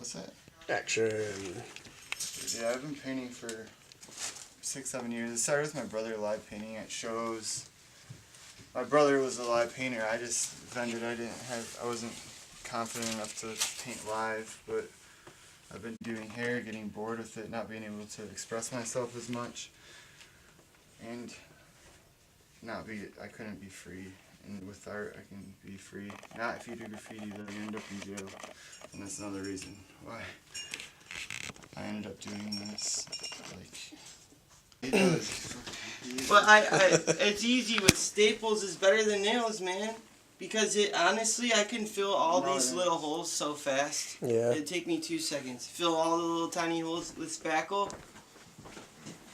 What's that? Action. Yeah, I've been painting for 6-7 years. It started with my brother live painting at shows. My brother was a live painter. I just vended. I wasn't confident enough to paint live, but I've been doing hair, getting bored with it, not being able to express myself as much, and I couldn't be free. And with art, I can be free. Not if you do graffiti, though, you end up in jail. And that's another reason why I ended up doing this. Like, it does. But it's easy with staples is better than nails, man. Because honestly, I can fill all these little holes so fast. Yeah. It'd take me 2 seconds. Fill all the little tiny holes with spackle.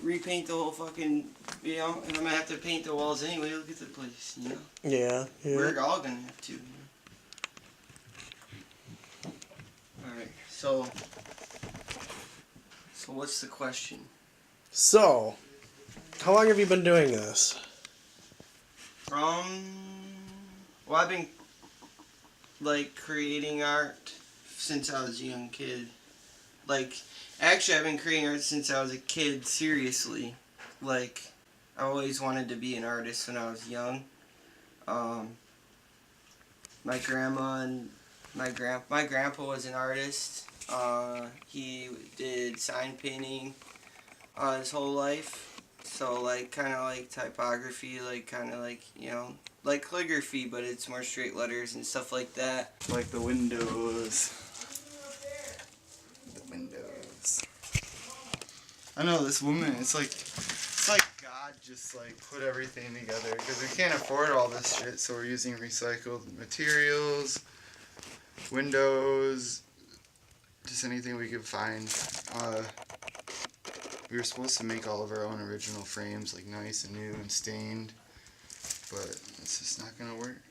Repaint the whole fucking, and I'm gonna have to paint the walls anyway. Look at the place, Yeah. We're all gonna have to. Alright, so what's the question? So, how long have you been doing this? Well, I've been creating art since I was a young kid. Actually, I've been creating art since I was a kid, seriously. I always wanted to be an artist when I was young. My grandma and my grandpa was an artist. He did sign painting his whole life. So, kind of like typography, kind of like calligraphy, but it's more straight letters and stuff like that. Like the windows. I know this woman. It's like God just put everything together because we can't afford all this shit. So we're using recycled materials, windows, just anything we could find. We were supposed to make all of our own original frames, nice and new and stained, but it's just not gonna work.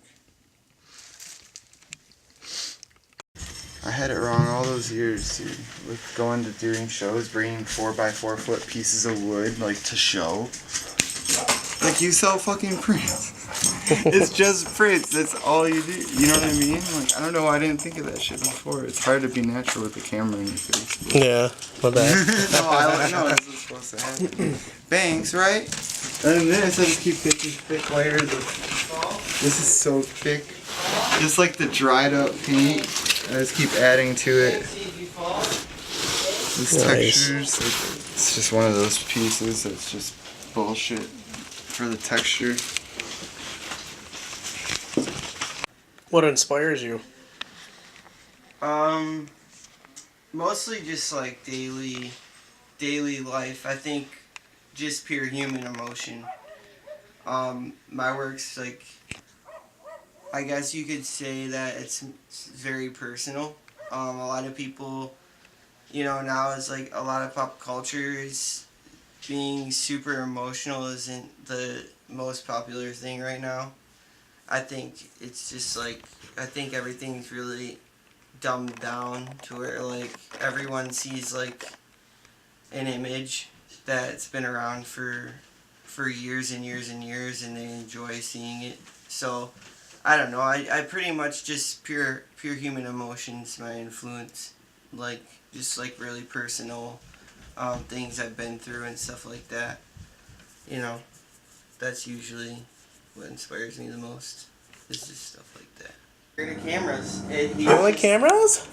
I had it wrong all those years, dude. With going to doing shows, bringing 4x4 foot pieces of wood, to show. You sell fucking prints. It's just prints. That's all you do. You know what I mean? I don't know why I didn't think of that shit before. It's hard to be natural with the camera in your face. Yeah, my bad. No, this is supposed to happen. Banks, right? And then I just keep taking thick layers of. This is so thick. Just the dried up paint. I just keep adding to it. These textures, it's just one of those pieces that's just bullshit for the texture. What inspires you? Mostly just daily life. I think just pure human emotion. My work's I guess you could say that it's very personal. A lot of people, now is a lot of pop culture is being super emotional isn't the most popular thing right now. I think it's just I think everything's really dumbed down to where everyone sees an image that's been around for years and years and years and they enjoy seeing it. So I don't know. I pretty much just pure human emotions my influence, just really personal things I've been through and stuff like that. That's usually what inspires me the most. Is just stuff like that. The cameras. Only cameras?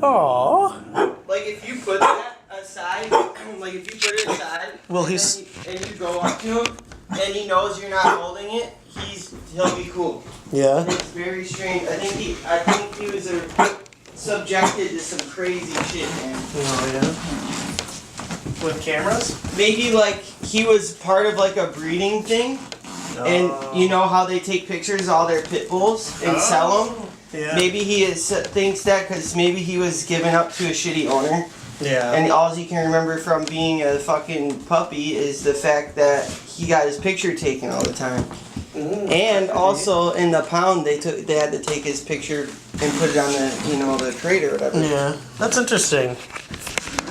Aww. If you put that aside, if you put it aside, Well, and you go up to him, and he knows you're not holding it, he'll be cool. Yeah. It's very strange. I think he was subjected to some crazy shit, man. Oh yeah. With cameras? Maybe he was part of a breeding thing, and you know how they take pictures of all their pit bulls and sell them. Yeah. Maybe he thinks that because maybe he was given up to a shitty owner. Yeah. And all he can remember from being a fucking puppy is the fact that he got his picture taken all the time. And also in the pound they had to take his picture and put it on the crate or whatever. Yeah, that's interesting.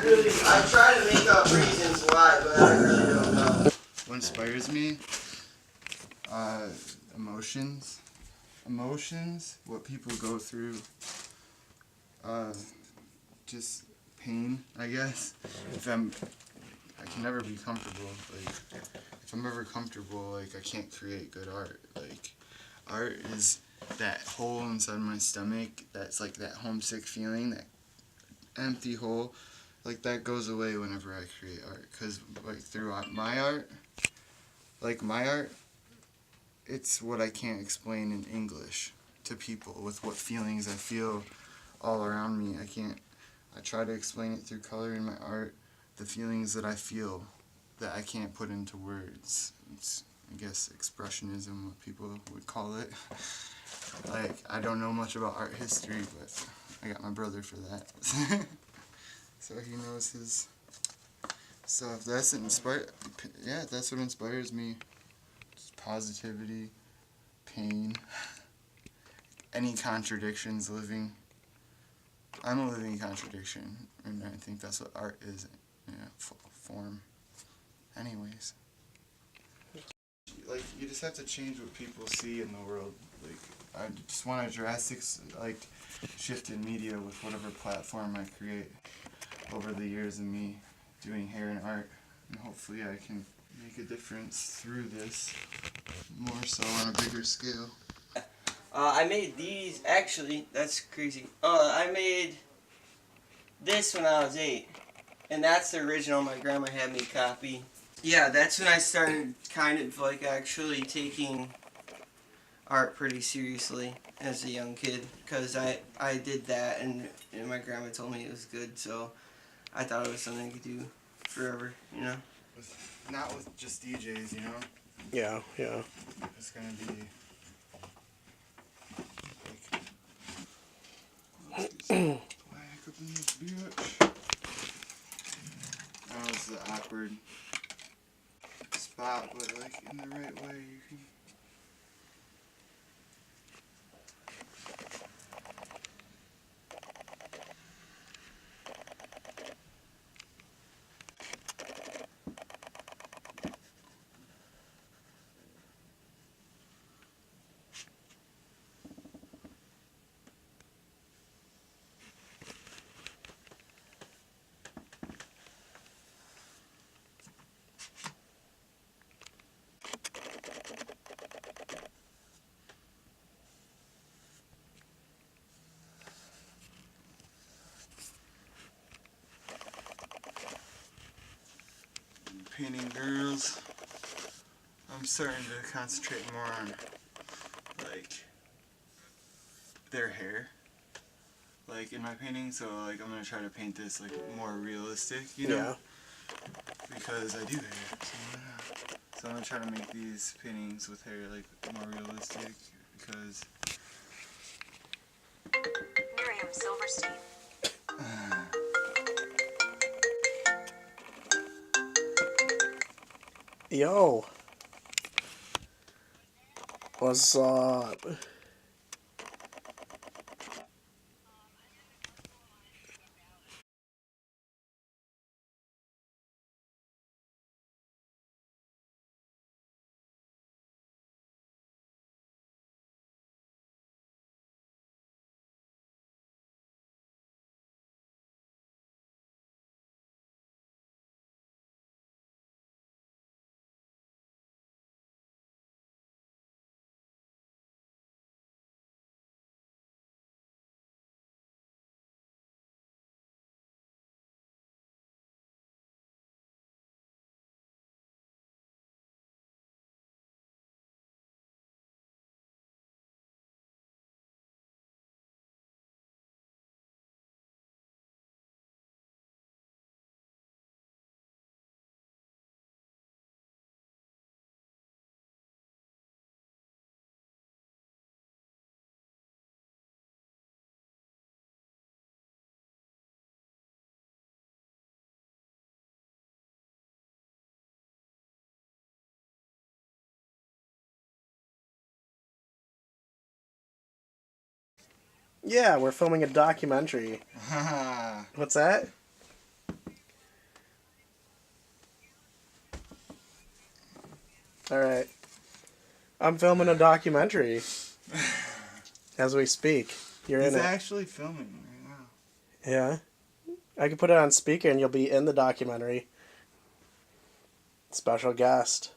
Really, I try to make up reasons why, but I really don't know. What inspires me? Emotions, what people go through. just pain, I guess. I can never be comfortable. Like, if I'm ever comfortable, like, I can't create good art. Like, art is that hole inside my stomach that's like that homesick feeling, that empty hole. Like, that goes away whenever I create art. Because, like, through my art, it's what I can't explain in English to people with what feelings I feel all around me. I try to explain it through color in my art, the feelings that I feel that I can't put into words. It's, I guess, expressionism, what people would call it. Like, I don't know much about art history, but I got my brother for that. So he knows his stuff. That's what inspires me. Just positivity, pain, any contradictions living. I'm a living contradiction, and I think that's what art is, form. Anyways. Like, you just have to change what people see in the world. Like, I just want a drastic, shift in media with whatever platform I create over the years of me doing hair and art. And hopefully I can make a difference through this, more so on a bigger scale. I made these, actually, that's crazy. I made this when I was 8. And that's the original my grandma had me copy. Yeah, that's when I started kind of like actually taking art pretty seriously as a young kid. Because I did that and my grandma told me it was good, so I thought it was something I could do forever, you know? Not with just DJs, you know? Yeah, yeah. It's gonna be... Whack up in this bitch. That was the awkward spot, but like in the right way you can... Painting girls, I'm starting to concentrate more on like their hair, like in my painting. So like I'm gonna try to paint this like more realistic, you know, Yeah. because I do hair. So I'm gonna try to make these paintings with hair like more realistic because. Miriam Silverstein. Yo. What's up? Yeah, we're filming a documentary. What's that? Alright. I'm filming a documentary as we speak. You're He's in it. actually filming right now. Yeah? I could put it on speaker and you'll be in the documentary. Special guest.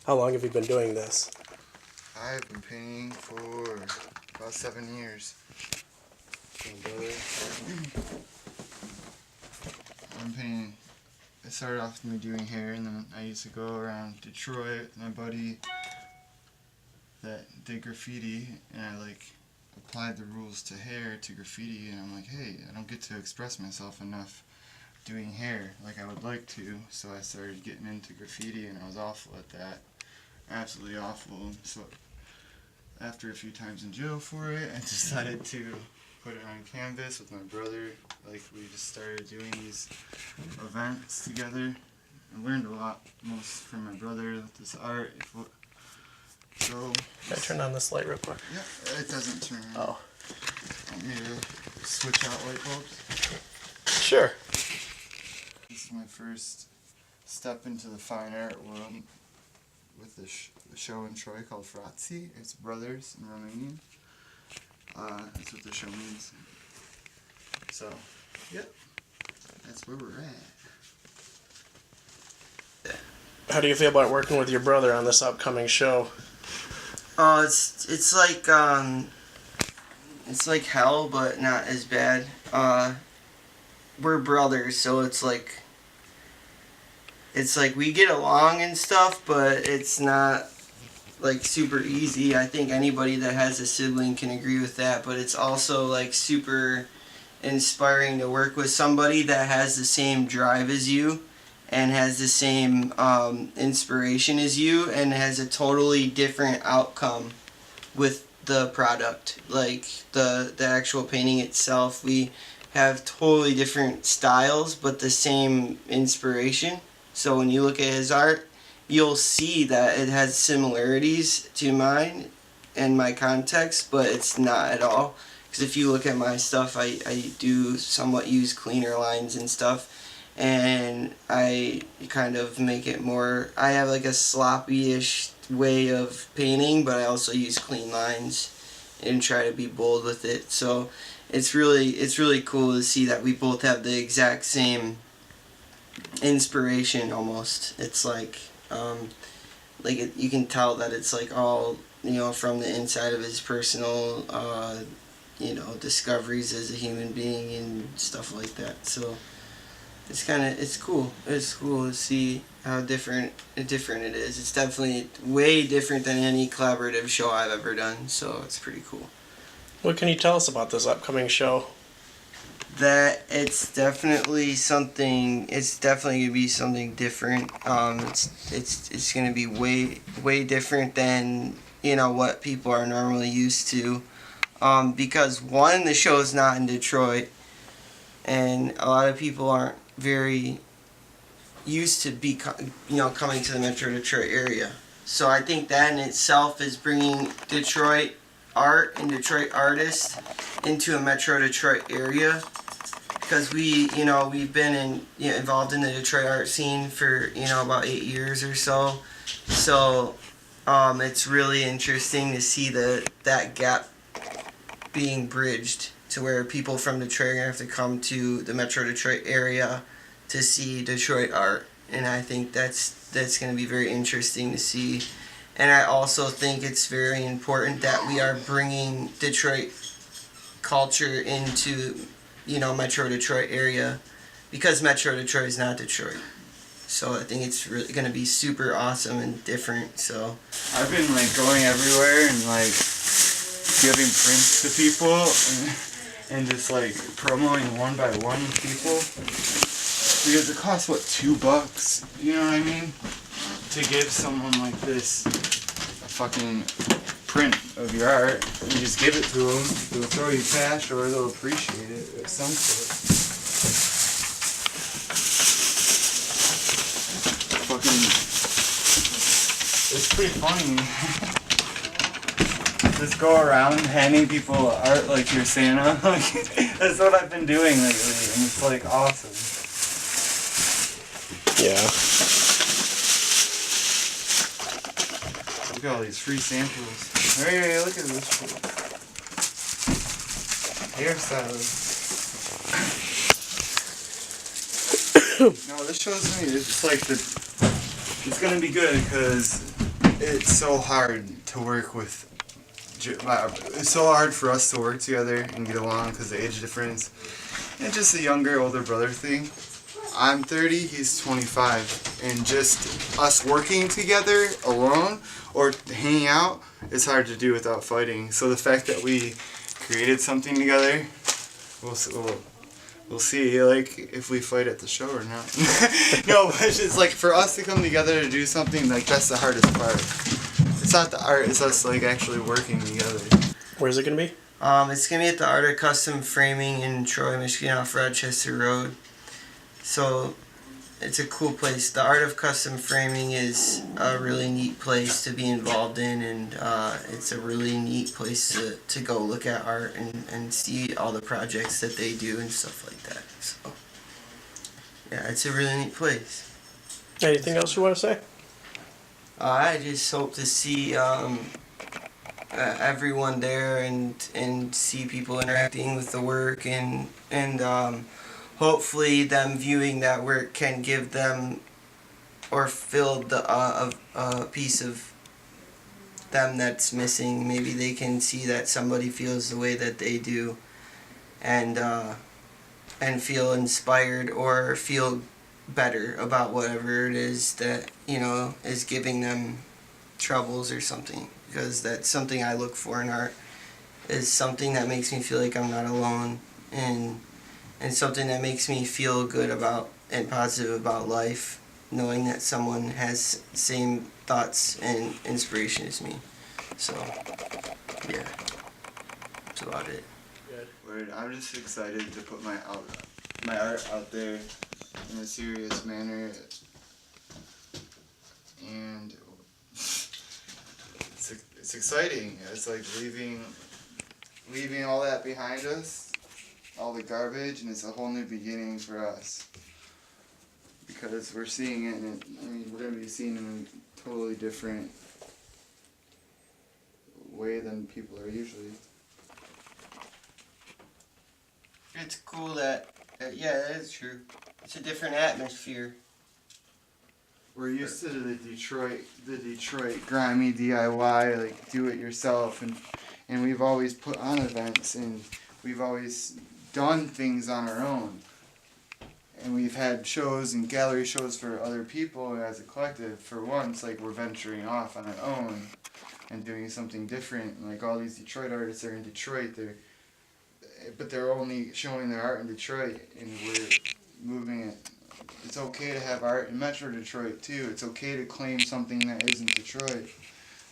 How long have you been doing this? I've been painting for about 7 years. I'm painting. It started off with me doing hair, and then I used to go around Detroit with my buddy that did graffiti, and I like applied the rules to hair to graffiti, and I'm like, hey, I don't get to express myself enough doing hair like I would like to, so I started getting into graffiti, and I was awful at that. Absolutely awful. So after a few times in jail for it, I decided to put it on canvas with my brother. Like, we just started doing these events together. I learned a lot, most from my brother with this art. So, Can I turn on this light real quick? yeah, it doesn't turn on. Oh. Want me to switch out light bulbs? Sure. This is my first step into the fine art world with the show in Troy called Frati. It's brothers in Romanian. That's what the show means. So, yep, that's where we're at. How do you feel about working with your brother on this upcoming show? It's like hell, but not as bad. We're brothers, so it's like we get along and stuff, but it's not like super easy. I think anybody that has a sibling can agree with that, but it's also like super inspiring to work with somebody that has the same drive as you and has the same inspiration as you and has a totally different outcome with the product. Like the actual painting itself, we have totally different styles but the same inspiration. So when you look at his art, you'll see that it has similarities to mine and my context, but it's not at all. Because if you look at my stuff, I do somewhat use cleaner lines and stuff, and I kind of make it more, I have like a sloppy-ish way of painting, but I also use clean lines and try to be bold with it. So it's really cool to see that we both have the exact same inspiration almost. It's like you can tell that it's like all, from the inside of his personal discoveries as a human being and stuff like that. So it's cool. It's cool to see how different it is. It's definitely way different than any collaborative show I've ever done, so it's pretty cool. What can you tell us about this upcoming show? That it's definitely gonna be something different. It's gonna be way different than what people are normally used to. Because one, the show is not in Detroit, and a lot of people aren't very used to coming to the Metro Detroit area. So I think that in itself is bringing Detroit art and Detroit artists into a Metro Detroit area, because we've been involved in the Detroit art scene for about 8 years or so. So it's really interesting to see that gap being bridged to where people from Detroit are going to have to come to the Metro Detroit area to see Detroit art, and I think that's going to be very interesting to see. And I also think it's very important that we are bringing Detroit culture into Metro Detroit area, because Metro Detroit is not Detroit. So I think it's really going to be super awesome and different. So I've been going everywhere and giving prints to people and just promoting one by one people, because it costs $2, you know what I mean, to give someone like this a fucking print of your art. You just give it to them, they'll throw you cash or they'll appreciate it of some sort. It's pretty funny. Just go around handing people art like you're Santa. That's what I've been doing lately, and it's awesome. Yeah. Look at all these free samples. Hey, look at this shit. Hairstylist. No, this shows me, it's gonna be good, because it's so hard to work with. It's so hard for us to work together and get along because of the age difference. And just a younger, older brother thing. I'm 30, he's 25. And just us working together alone or hanging out is hard to do without fighting. So the fact that we created something together, we'll see, like, if we fight at the show or not. No, but it's just like for us to come together to do something, like, that's the hardest part. It's not the art, it's us, like, actually working together. Where's it gonna be? It's gonna be at the Art of Custom Framing in Troy, Michigan, off Rochester Road. So it's a cool place. The Art of Custom Framing is a really neat place to be involved in, and it's a really neat place to go look at art and see all the projects that they do and stuff like that. So yeah, it's a really neat place. Anything else you want to say? I just hope to see everyone there and see people interacting with the work and hopefully them viewing that work can give them or fill the a piece of them that's missing. Maybe they can see that somebody feels the way that they do and feel inspired or feel better about whatever it is that, you know, is giving them troubles or something, because that's something I look for in art, is something that makes me feel like I'm not alone and something that makes me feel good about and positive about life, knowing that someone has the same thoughts and inspiration as me. So yeah, that's about it. Word, I'm just excited to put my art out there in a serious manner, and it's exciting. It's like leaving all that behind us, all the garbage, and it's a whole new beginning for us. Because we're seeing it, and we're gonna be seeing it in a totally different way than people are usually. It's cool that yeah, that is true. It's a different atmosphere. We're used to the Detroit grimy DIY, like do it yourself, and we've always put on events, and we've always done things on our own, and we've had shows and gallery shows for other people as a collective. For once, like, we're venturing off on our own and doing something different. Like, all these Detroit artists are in Detroit, but they're only showing their art in Detroit, and we're moving it. It's okay to have art in Metro Detroit too. It's okay to claim something that isn't Detroit,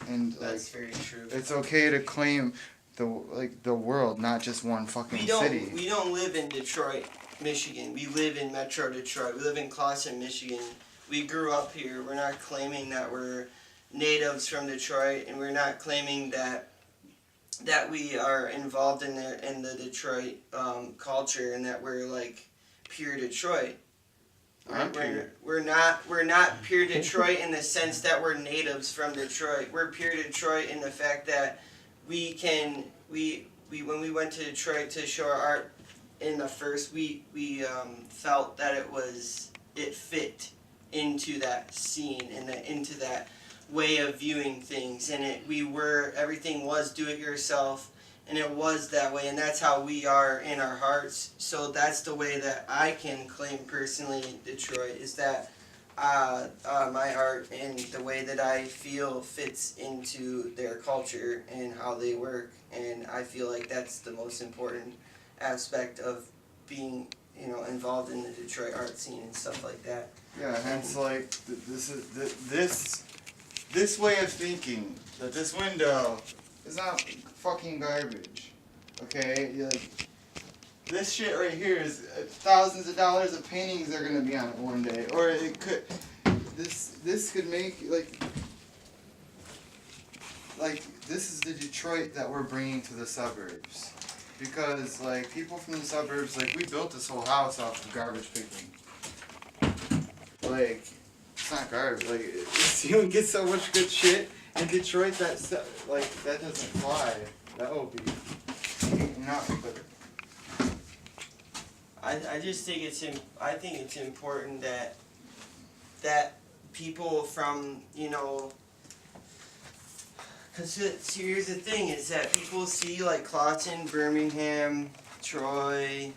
and That's very true. it's okay to claim the world, not just one fucking city. We don't live in Detroit, Michigan. We live in Metro Detroit. We live in Clawson, Michigan. We grew up here. We're not claiming that we're natives from Detroit, and we're not claiming that we are involved in the Detroit culture and that we're like pure Detroit. We're not pure Detroit in the sense that we're natives from Detroit. We're pure Detroit in the fact that we when we went to Detroit to show our art in the first week, we felt that it fit into that scene and into that way of viewing things, and everything was do it yourself, and it was that way, and that's how we are in our hearts. So that's the way that I can claim personally Detroit, is that my art and the way that I feel fits into their culture and how they work, and I feel like that's the most important aspect of being, you know, involved in the Detroit art scene and stuff like that. Yeah, hence like this way of thinking, that this window is not fucking garbage, okay? Like, this shit right here is thousands of dollars of paintings are gonna be on it one day, or it could. This could make like this is the Detroit that we're bringing to the suburbs, because like people from the suburbs, like, we built this whole house off of garbage picking. Like, it's not garbage. Like, you don't get so much good shit in Detroit that doesn't fly. That will be not. But I just think it's important that people from, you know, Cause here's the thing: is that people see like Clawson, Birmingham, Troy,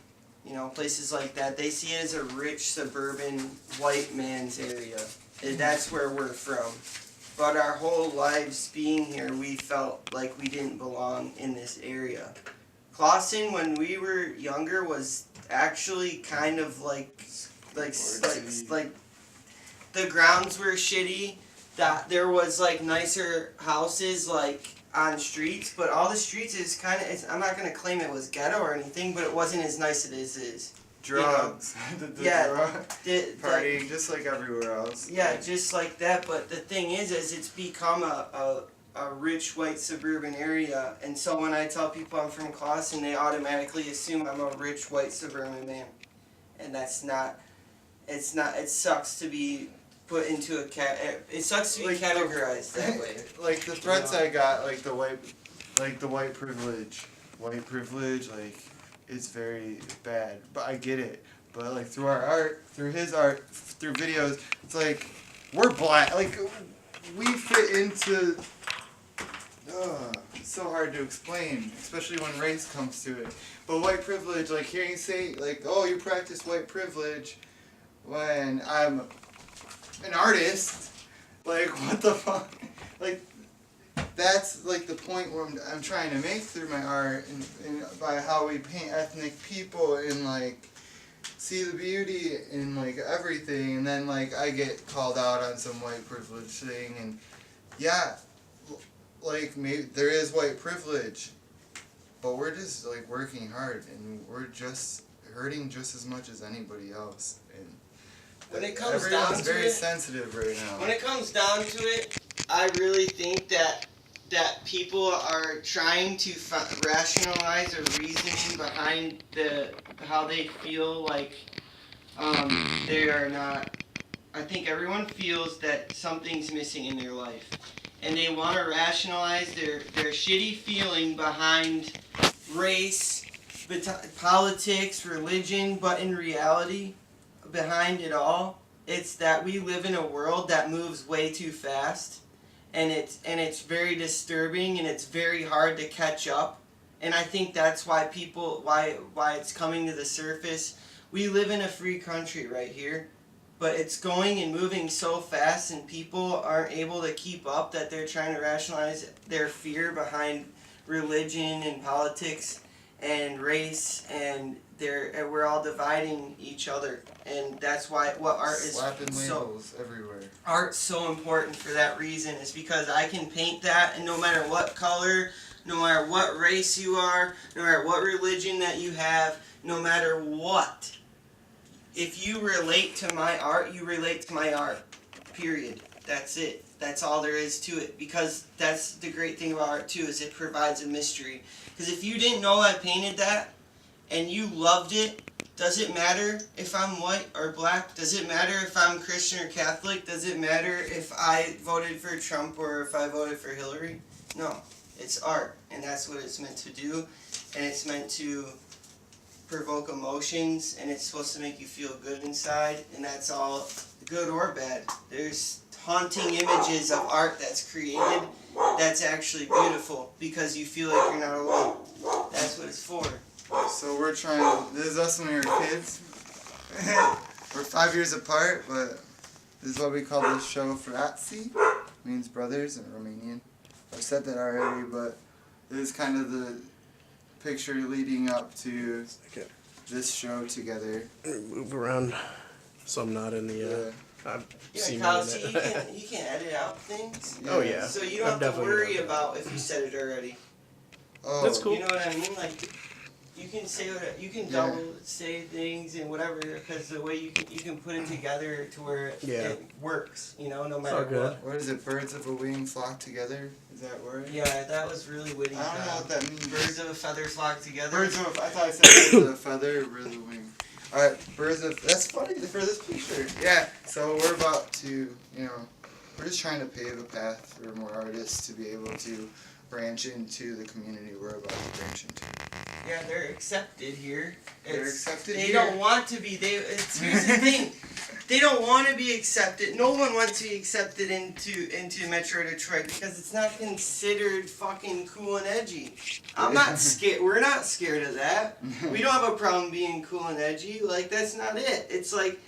places like that. They see it as a rich suburban white man's area, and that's where we're from. But our whole lives being here, we felt like we didn't belong in this area. Clawson, when we were younger, was actually kind of like the grounds were shitty. That there was like nicer houses like on streets, but all the streets is kind of. I'm not gonna claim it was ghetto or anything, but it wasn't as nice as it is. Drugs. Partying, just like everywhere else. Yeah, just like that. But the thing is it's become a rich white suburban area, and so when I tell people I'm from Clawson, they automatically assume I'm a rich white suburban man, and that's not. It's not. It sucks to be put into a it sucks to be categorized that way. Like the threats I got, like the white privilege, like it's very bad. But I get it. But like through our art, through his art, through videos, it's like we're black. Like we fit into. It's so hard to explain, especially when race comes to it. But white privilege, like hearing you say, like, oh, you practice white privilege, when I'm an artist, like, what the fuck? Like, that's, like, the point where I'm trying to make through my art, and by how we paint ethnic people, and, like, see the beauty in, like, everything, and then, like, I get called out on some white privilege thing, and, yeah, like, maybe there is white privilege, but we're just, like, working hard, and we're just hurting just as much as anybody else, and when it comes everyone's down to very it, sensitive right now. When it comes down to it, I really think that people are trying to rationalize a reasoning behind how they feel like they are not. I think everyone feels that something's missing in their life, and they want to rationalize their shitty feeling behind race, politics, religion, but in reality, behind it all, it's that we live in a world that moves way too fast, and it's very disturbing, and it's very hard to catch up. And I think that's why why it's coming to the surface. We live in a free country right here, but it's going and moving so fast, and people aren't able to keep up, that they're trying to rationalize their fear behind religion and politics and race, and we're all dividing each other, and that's why what art is slapping labels everywhere. Art's so important for that reason, is because I can paint that, and no matter what color, no matter what race you are, no matter what religion that you have, no matter what, if you relate to my art, you relate to my art. Period. That's it. That's all there is to it, because that's the great thing about art too, is it provides a mystery. Because if you didn't know I painted that, and you loved it, does it matter if I'm white or black? Does it matter if I'm Christian or Catholic? Does it matter if I voted for Trump or if I voted for Hillary? No. It's art, and that's what it's meant to do, and it's meant to provoke emotions, and it's supposed to make you feel good inside, and that's all, good or bad. There's haunting images of art that's created that's actually beautiful, because you feel like you're not alone. That's what it's for. So we're trying, this is us when we were kids. We're 5 years apart, but this is what we call this show Frati, means brothers in Romanian. I've said that already, but this is kind of the picture leading up to this show together. Move around so I'm not in the... Yeah, Kyle, see, you can edit out things. Yeah. Oh, yeah. So you don't have to worry about if you said it already. Oh. That's cool. You know what I mean? Like, you can say double say things and whatever, because the way you can put it together to where it works, no matter what. What is it? Birds of a wing flock together? Is that word? Yeah, that was really witty. I don't know what that means. Birds of a feather flock together. I thought I said birds of a feather, birds of a wing. Alright, that's funny for this picture. Yeah, so we're about to, we're just trying to pave a path for more artists to be able to branch into the community we're about to branch into. Yeah, they're accepted here. They're accepted They here. don't want to be. Here's the thing. they don't want to be accepted. No one wants to be accepted into Metro Detroit because it's not considered fucking cool and edgy. I'm not scared. We're not scared of that. We don't have a problem being cool and edgy. Like, that's not it. It's like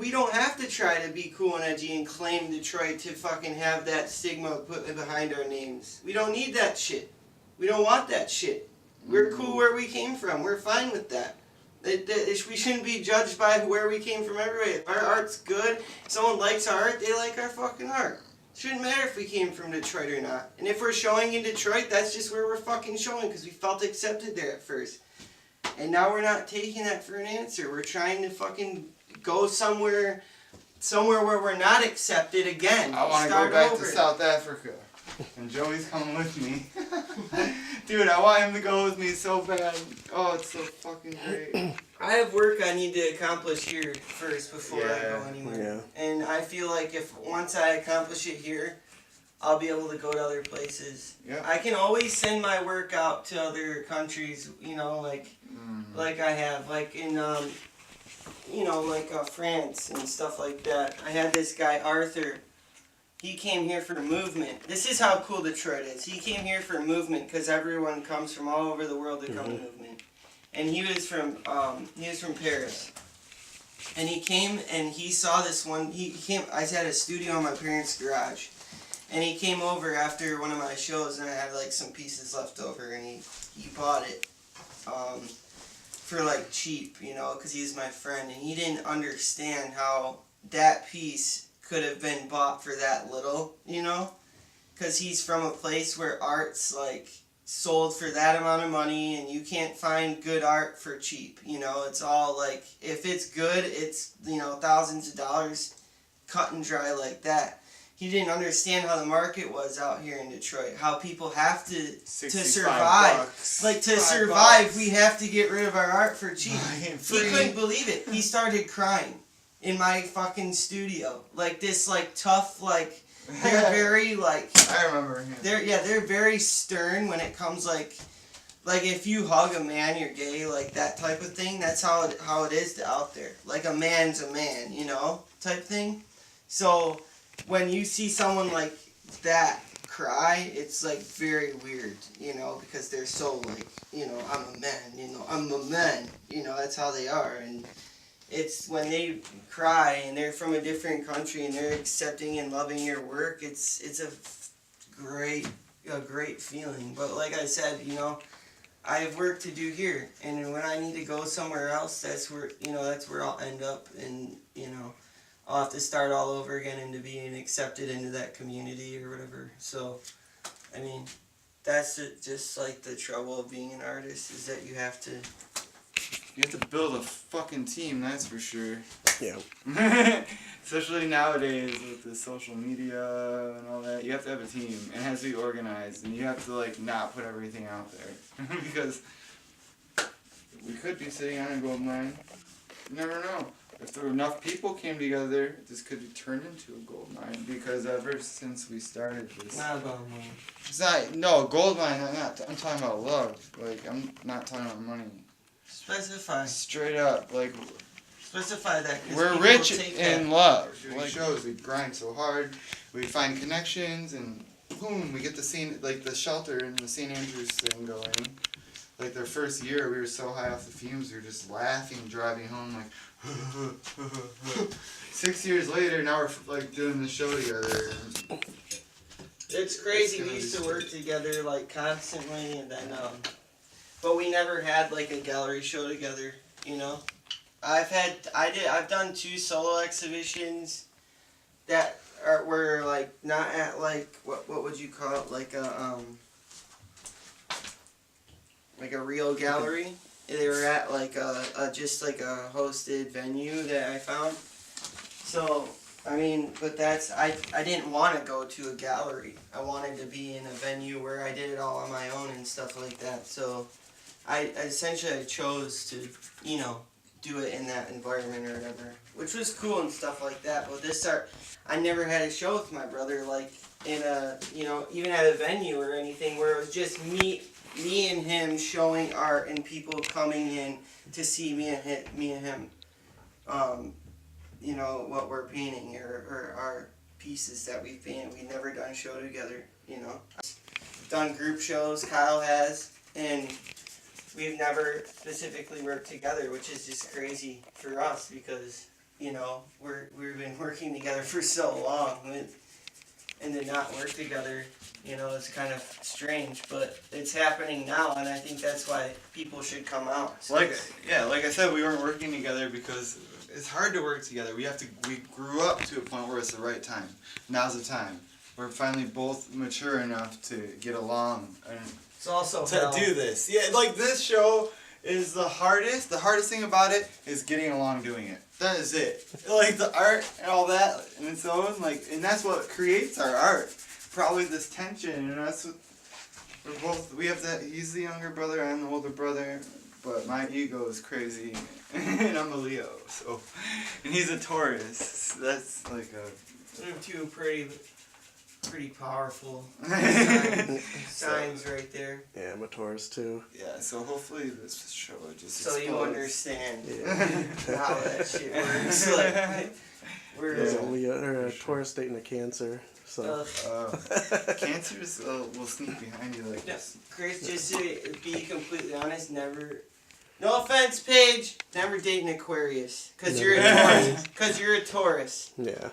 we don't have to try to be cool and edgy and claim Detroit to fucking have that stigma put behind our names. We don't need that shit. We don't want that shit. We're cool where we came from. We're fine with that. We shouldn't be judged by where we came from everywhere. If our art's good, if someone likes our art, they like our fucking art. Shouldn't matter if we came from Detroit or not. And if we're showing in Detroit, that's just where we're fucking showing because we felt accepted there at first. And now we're not taking that for an answer. We're trying to fucking go somewhere where we're not accepted again. I want to go back to South Africa. And Joey's coming with me. Dude, I want him to go with me so bad. Oh, it's so fucking great. I have work I need to accomplish here first before I go anywhere. Yeah. And I feel like if once I accomplish it here, I'll be able to go to other places. Yeah. I can always send my work out to other countries, like I have, like in France and stuff like that. I had this guy Arthur. He came here for movement. This is how cool Detroit is. He came here for movement because everyone comes from all over the world to come to movement. And he was from Paris. And he came and he saw this one. I had a studio in my parents' garage. And he came over after one of my shows and I had like some pieces left over and he bought it for like cheap, because he's my friend. And he didn't understand how that piece could have been bought for that little, because he's from a place where art's like sold for that amount of money and you can't find good art for cheap. It's all like, if it's good, it's thousands of dollars, cut and dry like that. He didn't understand how the market was out here in Detroit, how people have to survive. Bucks, like, to $5 survive, bucks. we have to get rid of our art for cheap. Free. He couldn't believe it. He started crying in my fucking studio. Like, this, like, tough, like, they're very, like... I remember him. They're very stern when it comes, like, if you hug a man, you're gay, like, that type of thing. That's how it is out there. Like, a man's a man, type thing. So... when you see someone like that cry, it's like very weird, because they're so like, I'm a man, that's how they are. And it's when they cry and they're from a different country and they're accepting and loving your work, it's a great feeling. But like I said, I have work to do here, and when I need to go somewhere else, that's where I'll end up, and I'll have to start all over again into being accepted into that community or whatever. So, I mean, that's just like the trouble of being an artist, is that you have to build a fucking team, that's for sure. Yeah. Especially nowadays with the social media and all that, you have to have a team, and it has to be organized, and you have to like not put everything out there because we could be sitting on a gold mine. You never know. If there were enough people came together, this could be turned into a gold mine. Because ever since we started this, not about money. It's not gold mine. I'm talking about love. Like, I'm not talking about money. Specify. Straight up, like. Specify that. We're rich in love. Like shows, we grind so hard, we find connections, and boom, we get the scene, like the shelter and the St. Andrews thing going. Like their first year, we were so high off the fumes, we were just laughing, driving home, like. 6 years later, now we're like doing the show together. It's crazy. We used to work together like constantly, and then but we never had like a gallery show together. I've done 2 solo exhibitions that were like not at like what would you call it, like a real gallery. They were at like just like a hosted venue that I found. So I mean, but I didn't want to go to a gallery. I wanted to be in a venue where I did it all on my own and stuff like that. So I essentially chose to do it in that environment or whatever, which was cool and stuff like that. But I never had a show with my brother like in a even at a venue or anything where it was just me and him showing art and people coming in to see me and him. you know, what we're painting or our pieces that we've painted. We've never done a show together, you know. Done group shows, Kyle has, and we've never specifically worked together, which is just crazy for us because, you know, we've been working together for so long, and to not work together, you know, it's kind of strange, but it's happening now, and I think that's why people should come out. So Like I said, we weren't working together because it's hard to work together. We grew up to a point where it's the right time. Now's the time. We're finally both mature enough to get along and it's also to do this. Yeah, like this show is the hardest. The hardest thing about it is getting along doing it. That is it. Like the art and all that and its own, like, and that's what creates our art. Probably this tension, and that's what we're both. We have that. He's the younger brother. I'm the older brother. But my ego is crazy, and I'm a Leo. So, and he's a Taurus. So that's like a. They're two pretty powerful signs right there. Yeah, I'm a Taurus too. Yeah. So hopefully this show just. So you explodes. understand Yeah. how that shit works. Like, we're There's a Leo or a Taurus dating a Cancer. So Cancers will sneak behind you like this. Chris, just to be completely honest, never. No offense, Paige. Never date an Aquarius, cause you're a Taurus. Cause you're a Taurus. yeah.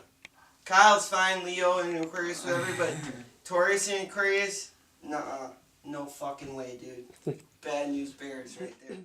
Kyle's fine, Leo and Aquarius, whatever, but Taurus and Aquarius, nuh-uh. No fucking way, dude. Bad news bears right there.